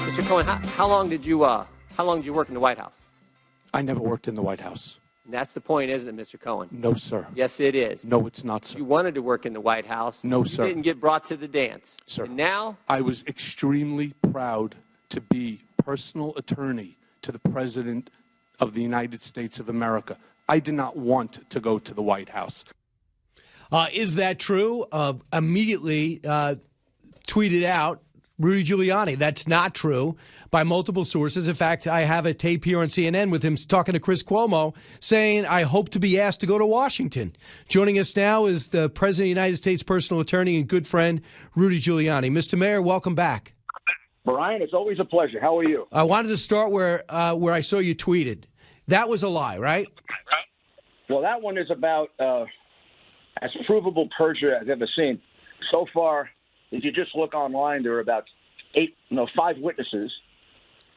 Mr. Cohen, how long did you work in the White House? I never worked in the White House. And that's the point, isn't it, Mr. Cohen? No, sir. Yes, it is. No, it's not, sir. You wanted to work in the White House. No, sir. You didn't get brought to the dance. Sir. And now? I was extremely proud to be personal attorney to the President of the United States of America. I did not want to go to the White House. Is that true? Immediately tweeted out Rudy Giuliani. That's not true by multiple sources. In fact, I have a tape here on CNN with him talking to Chris Cuomo saying, I hope to be asked to go to Washington. Joining us now is the President of the United States personal attorney and good friend, Rudy Giuliani. Mr. Mayor, welcome back. Brian, it's always a pleasure. How are you? I wanted to start where I saw you tweeted. That was a lie, right? Well, that one is about as provable perjury as I've ever seen. So far, if you just look online, there are about 5 witnesses.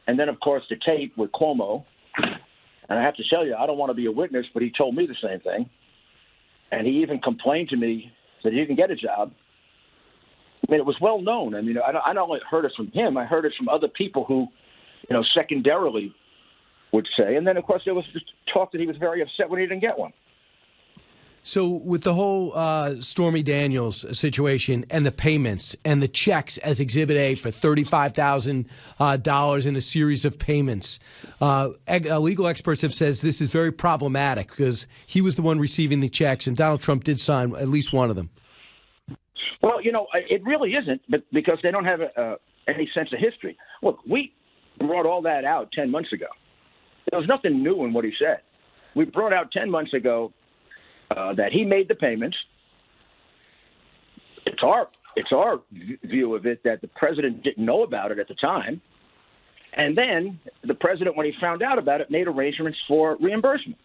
And then, of course, the tape with Cuomo. And I have to tell you, I don't want to be a witness, but he told me the same thing. And he even complained to me that he didn't get a job. I mean, it was well known. I mean, I not only heard it from him, I heard it from other people who, secondarily would say. And then, of course, there was just talk that he was very upset when he didn't get one. So with the whole Stormy Daniels situation and the payments and the checks as Exhibit A for $35,000 in a series of payments, legal experts have said this is very problematic because he was the one receiving the checks and Donald Trump did sign at least one of them. Well, it really isn't, but because they don't have any sense of history. Look, we brought all that out 10 months ago. There was nothing new in what he said. We brought out 10 months ago that he made the payments. It's our view of it that the president didn't know about it at the time. And then the president, when he found out about it, made arrangements for reimbursement.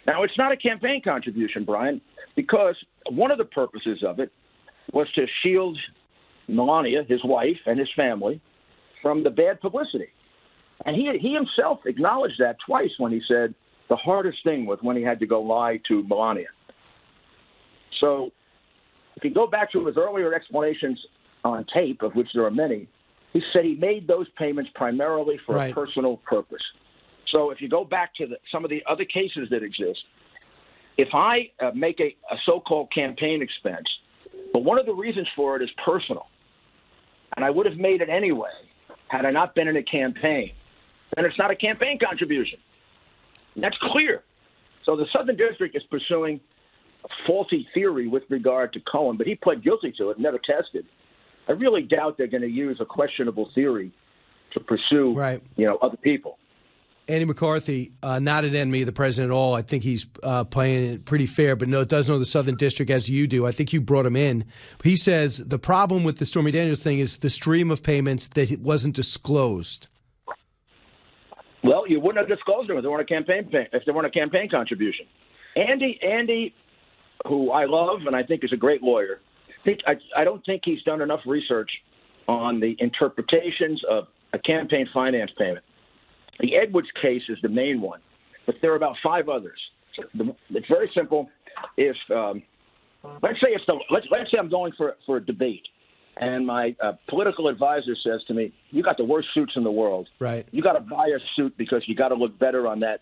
Now, it's not a campaign contribution, Brian, because one of the purposes of it was to shield Melania, his wife, and his family from the bad publicity. And he himself acknowledged that twice when he said the hardest thing was when he had to go lie to Melania. So if you go back to his earlier explanations on tape, of which there are many, he said he made those payments primarily for a personal purpose. So if you go back to some of the other cases that exist, if I make a so-called campaign expense, but one of the reasons for it is personal, and I would have made it anyway had I not been in a campaign, then it's not a campaign contribution. That's clear. So the Southern District is pursuing a faulty theory with regard to Cohen, but he pled guilty to it, never tested. I really doubt they're going to use a questionable theory to pursue, other people. Andy McCarthy, not an enemy of the president at all. I think he's playing it pretty fair, but does know the Southern District as you do. I think you brought him in. He says the problem with the Stormy Daniels thing is the stream of payments that it wasn't disclosed. Well, you wouldn't have disclosed them if they weren't a campaign contribution. Andy, who I love and I think is a great lawyer, I don't think he's done enough research on the interpretations of a campaign finance payment. The Edwards case is the main one, but there are about 5 others. It's very simple. If let's say I'm going for a debate, and my political advisor says to me, "You got the worst suits in the world. Right? You got to buy a suit because you got to look better on that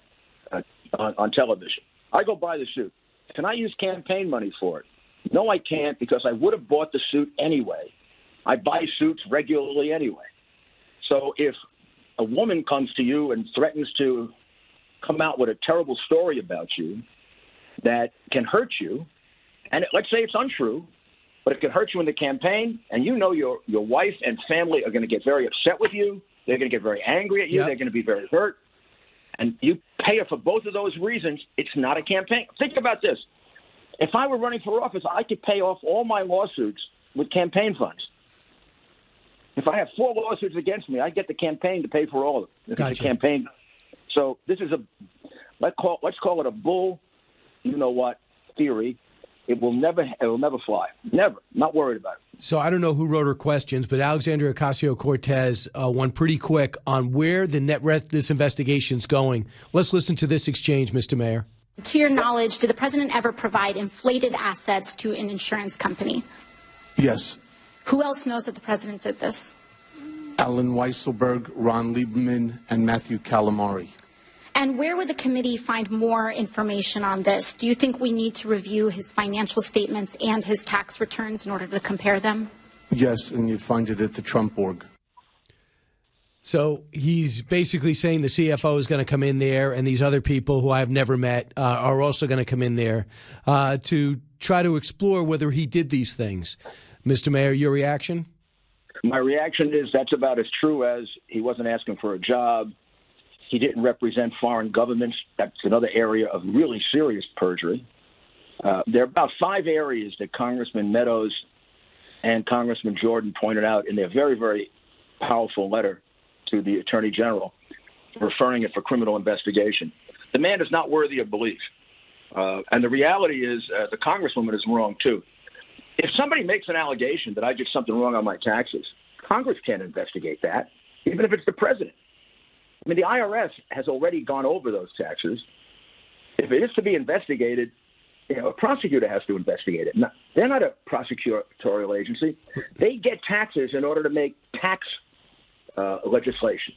on television." I go buy the suit. Can I use campaign money for it? No, I can't, because I would have bought the suit anyway. I buy suits regularly anyway. So if a woman comes to you and threatens to come out with a terrible story about you that can hurt you, and let's say it's untrue, but it can hurt you in the campaign, and your wife and family are going to get very upset with you. They're going to get very angry at you. Yep. They're going to be very hurt. And you pay her for both of those reasons. It's not a campaign. Think about this. If I were running for office, I could pay off all my lawsuits with campaign funds. If I have 4 lawsuits against me, I get the campaign to pay for all of them. Gotcha. It's a campaign. So this is let's call it a bull, theory. It will never fly. Never. Not worried about it. So I don't know who wrote her questions, but Alexandria Ocasio-Cortez went pretty quick on where this investigation's going. Let's listen to this exchange, Mr. Mayor. To your knowledge, did the president ever provide inflated assets to an insurance company? Yes. Who else knows that the president did this? Alan Weisselberg, Ron Lieberman, and Matthew Calamari. And where would the committee find more information on this? Do you think we need to review his financial statements and his tax returns in order to compare them? Yes, and you'd find it at the Trump org. So he's basically saying the CFO is going to come in there, and these other people who I've never met are also going to come in there to try to explore whether he did these things. Mr. Mayor, your reaction? My reaction is that's about as true as he wasn't asking for a job. He didn't represent foreign governments. That's another area of really serious perjury. There are about 5 areas that Congressman Meadows and Congressman Jordan pointed out in their very, very powerful letter to the Attorney General, referring it for criminal investigation. The man is not worthy of belief. And the reality is the Congresswoman is wrong, too. If somebody makes an allegation that I did something wrong on my taxes, Congress can't investigate that, even if it's the president. I mean, the IRS has already gone over those taxes. If it is to be investigated, a prosecutor has to investigate it. They're not a prosecutorial agency. They get taxes in order to make tax legislation,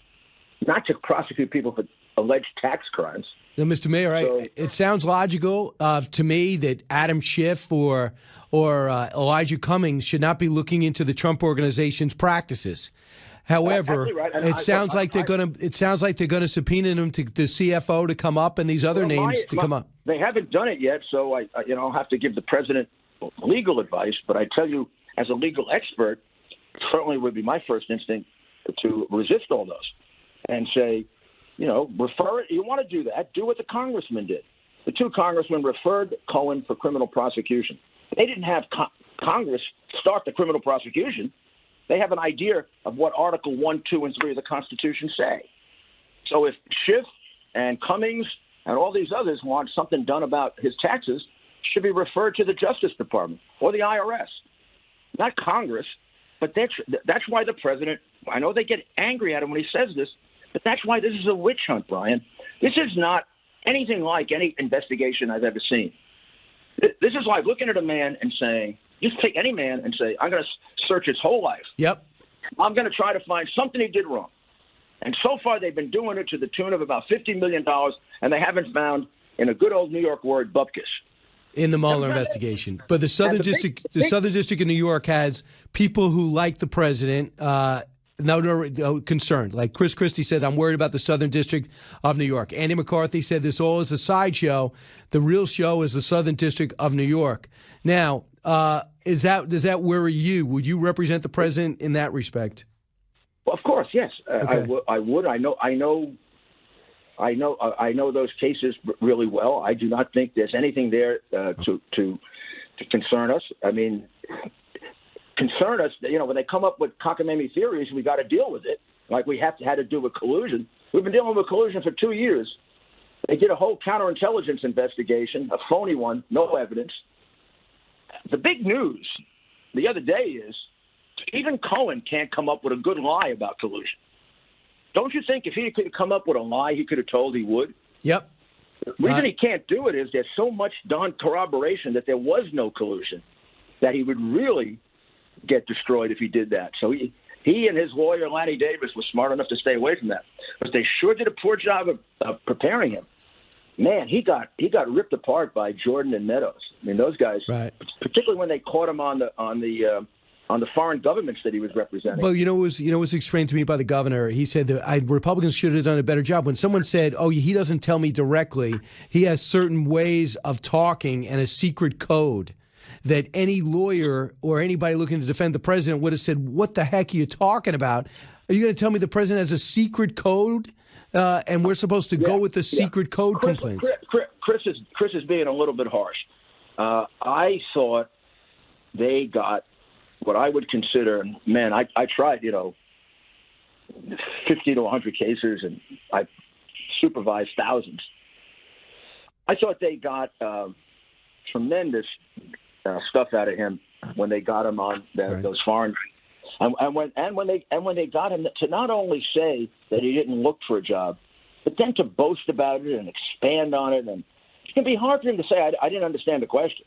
not to prosecute people for alleged tax crimes. Now, Mr. Mayor, it sounds logical to me that Adam Schiff or Elijah Cummings should not be looking into the Trump organization's practices. However, right. it sounds like they're going to subpoena him to the CFO to come up and these other names to come up. They haven't done it yet, so I'll have to give the president legal advice. But I tell you, as a legal expert, certainly would be my first instinct to resist all those and say, refer it. You want to do that? Do what the congressman did. The 2 congressmen referred Cohen for criminal prosecution. They didn't have Congress start the criminal prosecution. They have an idea of what Article 1, 2, and 3 of the Constitution say. So if Schiff and Cummings and all these others want something done about his taxes, should be referred to the Justice Department or the IRS, not Congress. But that's why the president, I know they get angry at him when he says this, but that's why this is a witch hunt, Brian. This is not anything like any investigation I've ever seen. This is like looking at a man and saying, just take any man and say, I'm going to search his whole life. Yep. I'm going to try to find something he did wrong. And so far, they've been doing it to the tune of about $50 million, and they haven't found, in a good old New York word, bupkis. In the Mueller investigation. But the Southern District of New York has people who like the president, no concerned. Like Chris Christie says, I'm worried about the Southern District of New York. Andy McCarthy said this all is a sideshow. The real show is the Southern District of New York. Now, does that worry you? Would you represent the president in that respect? Well, of course, yes. Okay. I would. I know those cases really well. I do not think there's anything there to concern us. I mean, concern us. When they come up with cockamamie theories, we got to deal with it. Like we had to do with collusion. We've been dealing with collusion for 2 years. They did a whole counterintelligence investigation, a phony one, no evidence. The big news the other day is even Cohen can't come up with a good lie about collusion. Don't you think if he could come up with a lie he could have told he would? Yep. The reason he can't do it is there's so much corroboration that there was no collusion that he would really get destroyed if he did that. So he and his lawyer, Lanny Davis, was smart enough to stay away from that. But they sure did a poor job of preparing him. Man, he got ripped apart by Jordan and Meadows. I mean, those guys, right. Particularly when they caught him on the foreign governments that he was representing. Well, it was explained to me by the governor. He said that Republicans should have done a better job. When someone said, "Oh, he doesn't tell me directly," he has certain ways of talking and a secret code that any lawyer or anybody looking to defend the president would have said, "What the heck are you talking about? Are you going to tell me the president has a secret code?" And we're supposed to go with the secret code complaints. Chris is being a little bit harsh. I thought they got what I would consider, man, I tried, 50 to 100 cases, and I supervised thousands. I thought they got tremendous stuff out of him when they got him on those foreign. And when they got him to not only say that he didn't look for a job, but then to boast about it and expand on it, and it can be hard for him to say I didn't understand the question.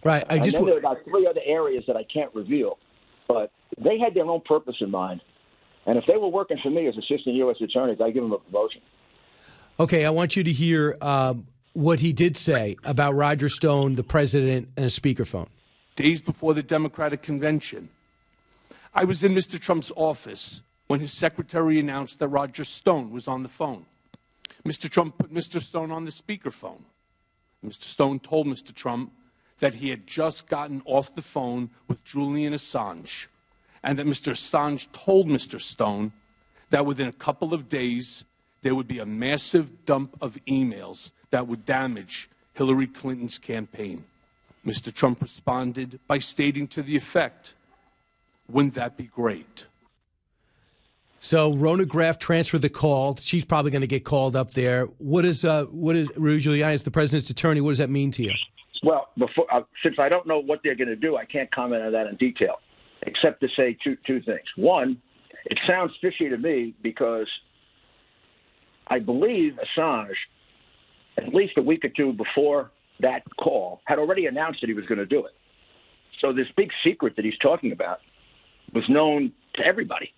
Right. And then there are about 3 other areas that I can't reveal, but they had their own purpose in mind. And if they were working for me as assistant U.S. attorneys, I'd give them a promotion. Okay, I want you to hear what he did say about Roger Stone, the president, and a speakerphone. Days before the Democratic convention, I was in Mr. Trump's office when his secretary announced that Roger Stone was on the phone. Mr. Trump put Mr. Stone on the speakerphone. Mr. Stone told Mr. Trump that he had just gotten off the phone with Julian Assange, and that Mr. Assange told Mr. Stone that within a couple of days there would be a massive dump of emails that would damage Hillary Clinton's campaign. Mr. Trump responded by stating to the effect, "Wouldn't that be great?" So Rona Graff transferred the call. She's probably going to get called up there. What is Rudy Giuliani as the president's attorney? What does that mean to you? Well, since I don't know what they're going to do, I can't comment on that in detail, except to say two things. One, it sounds fishy to me because I believe Assange, at least a week or two before that call, had already announced that he was going to do it. So this big secret that he's talking about was known to everybody.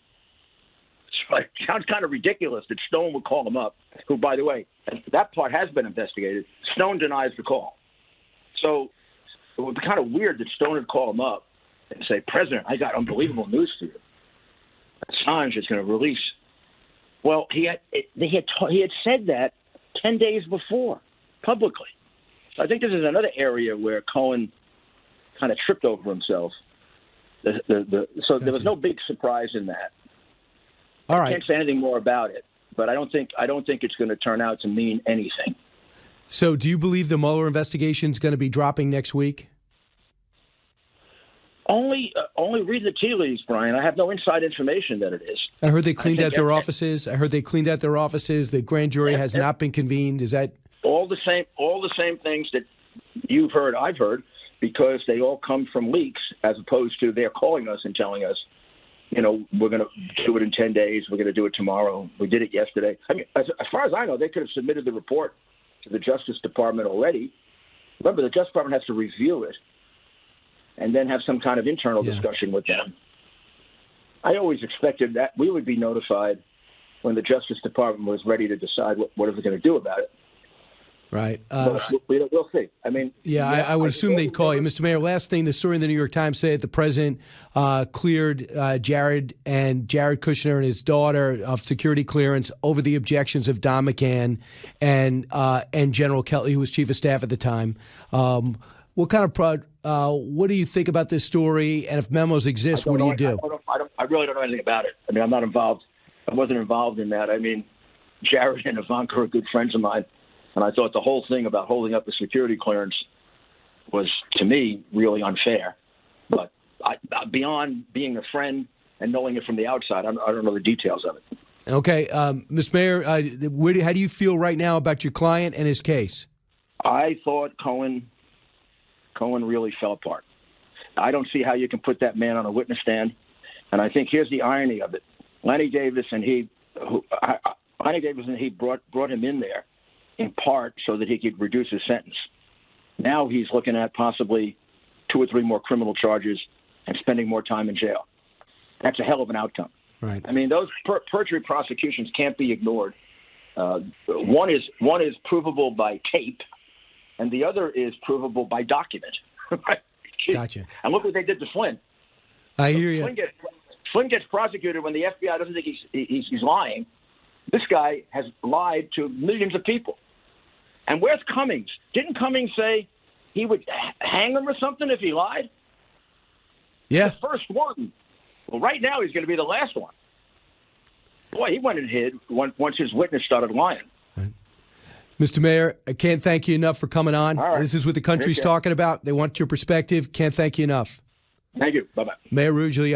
So it sounds kind of ridiculous that Stone would call him up, who, by the way, that part has been investigated. Stone denies the call. So it would be kind of weird that Stone would call him up and say, "President, I got unbelievable news for you. Assange is going to release." Well, he had said that 10 days before, publicly. So I think this is another area where Cohen kind of tripped over himself. So there was no big surprise in that. All right. I can't say anything more about it, but I don't think it's going to turn out to mean anything. So do you believe the Mueller investigation is going to be dropping next week? Only read the tea leaves, Brian. I have no inside information that it is. I heard they cleaned out their offices. The grand jury has not been convened. Is that all the same things that you've heard, I've heard, because they all come from leaks, as opposed to they're calling us and telling us, we're going to do it in 10 days. We're going to do it tomorrow. We did it yesterday. I mean, as far as I know, they could have submitted the report to the Justice Department already. Remember, the Justice Department has to review it and then have some kind of internal discussion with them. I always expected that we would be notified when the Justice Department was ready to decide what we're going to do about it. right? We'll see. I mean, I would assume they'd call you. Mr. Mayor, last thing, the story in the New York Times said the president cleared Jared Kushner and his daughter of security clearance over the objections of Don McGahn and General Kelly, who was chief of staff at the time. What do you think about this story? And if memos exist, what do you do? I really don't know anything about it. I mean, I'm not involved. I wasn't involved in that. I mean, Jared and Ivanka are good friends of mine, and I thought the whole thing about holding up the security clearance was, to me, really unfair. But beyond being a friend and knowing it from the outside, I don't know the details of it. Okay. Mr. Mayor, how do you feel right now about your client and his case? I thought Cohen really fell apart. I don't see how you can put that man on a witness stand. And I think here's the irony of it. Lanny Davis and he brought him in there in part so that he could reduce his sentence. Now he's looking at possibly 2 or 3 more criminal charges and spending more time in jail. That's a hell of an outcome. Right. I mean, those perjury prosecutions can't be ignored. One is provable by tape, and the other is provable by document. Gotcha. And look what they did to Flynn. I hear you. Flynn gets prosecuted when the FBI doesn't think he's lying. This guy has lied to millions of people. And where's Cummings? Didn't Cummings say he would hang him or something if he lied? Yeah. The first one. Well, right now he's going to be the last one. Boy, he went and hid once his witness started lying. Right. Mr. Mayor, I can't thank you enough for coming on. All right. This is what the country's talking about. They want your perspective. Can't thank you enough. Thank you. Bye-bye. Mayor Rudy Giuliani.